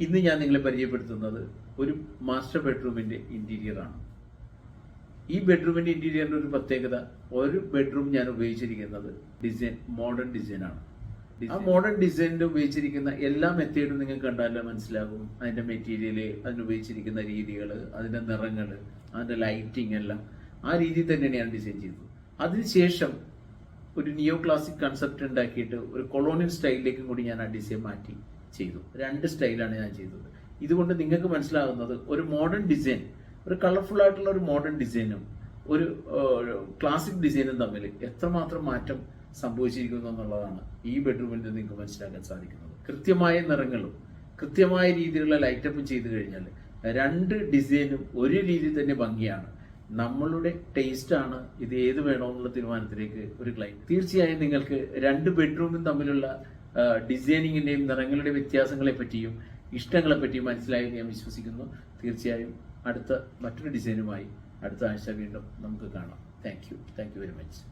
ഇന്ന് ഞാൻ നിങ്ങളെ പരിചയപ്പെടുത്തുന്നത് ഒരു മാസ്റ്റർ ബെഡ്റൂമിന്റെ ഇന്റീരിയറാണ്. ഈ ബെഡ്റൂമിന്റെ ഇന്റീരിയറിന്റെ ഒരു പ്രത്യേകത, ഒരു ബെഡ്റൂം ഞാൻ ഉപയോഗിച്ചിരിക്കുന്നത് മോഡേൺ ഡിസൈനാണ്. ആ മോഡേൺ ഡിസൈനിൽ ഉപയോഗിച്ചിരിക്കുന്ന എല്ലാ മെത്തേഡും നിങ്ങൾക്ക് കണ്ടാലും മനസ്സിലാകും. അതിന്റെ മെറ്റീരിയല്, അതിനുപയോഗിച്ചിരിക്കുന്ന രീതികൾ, അതിന്റെ നിറങ്ങൾ, അതിന്റെ ലൈറ്റിംഗ് എല്ലാം ആ രീതിയിൽ തന്നെയാണ് ഞാൻ ഡിസൈൻ ചെയ്തത്. അതിനുശേഷം ഒരു നിയോ ക്ലാസിക് കൺസെപ്റ്റ് ഉണ്ടാക്കിയിട്ട് ഒരു കൊളോണിയൽ സ്റ്റൈലിലേക്കും കൂടി ഞാൻ ആ ഡിസൈൻ മാറ്റി ചെയ്തു. 2 സ്റ്റൈലാണ് ഞാൻ ചെയ്തത്. ഇതുകൊണ്ട് നിങ്ങൾക്ക് മനസ്സിലാകുന്നത് ഒരു മോഡേൺ ഡിസൈൻ, ഒരു കളർഫുൾ ആയിട്ടുള്ള ഒരു മോഡേൺ ഡിസൈനും ഒരു ക്ലാസിക് ഡിസൈനും തമ്മിൽ എത്രമാത്രം മാറ്റം സംഭവിച്ചിരിക്കുന്നു എന്നുള്ളതാണ് ഈ ബെഡ്റൂമിൽ നിന്ന് നിങ്ങൾക്ക് മനസ്സിലാക്കാൻ സാധിക്കുന്നത്. കൃത്യമായ നിറങ്ങളും കൃത്യമായ രീതിയിലുള്ള ലൈറ്റപ്പും ചെയ്തു കഴിഞ്ഞാൽ 2 ഡിസൈനും ഒരു രീതിയിൽ തന്നെ ഭംഗിയാണ്. നമ്മളുടെ ടേസ്റ്റ് ആണ് ഇത് ഏത് വേണമെന്നുള്ള തീരുമാനത്തിലേക്ക് ഒരു ക്ലൈന്റ്. തീർച്ചയായും നിങ്ങൾക്ക് 2 ബെഡ്റൂമും തമ്മിലുള്ള ഡിസൈനിങ്ങിന്റെയും നിറങ്ങളുടെ വ്യത്യാസങ്ങളെ പറ്റിയും ഇഷ്ടങ്ങളെ പറ്റിയും മനസ്സിലായി ഞാൻ വിശ്വസിക്കുന്നു. തീർച്ചയായും അടുത്ത മറ്റൊരു ഡിസൈനുമായി അടുത്ത ആഴ്ച വീണ്ടും നമുക്ക് കാണാം. Thank you very much.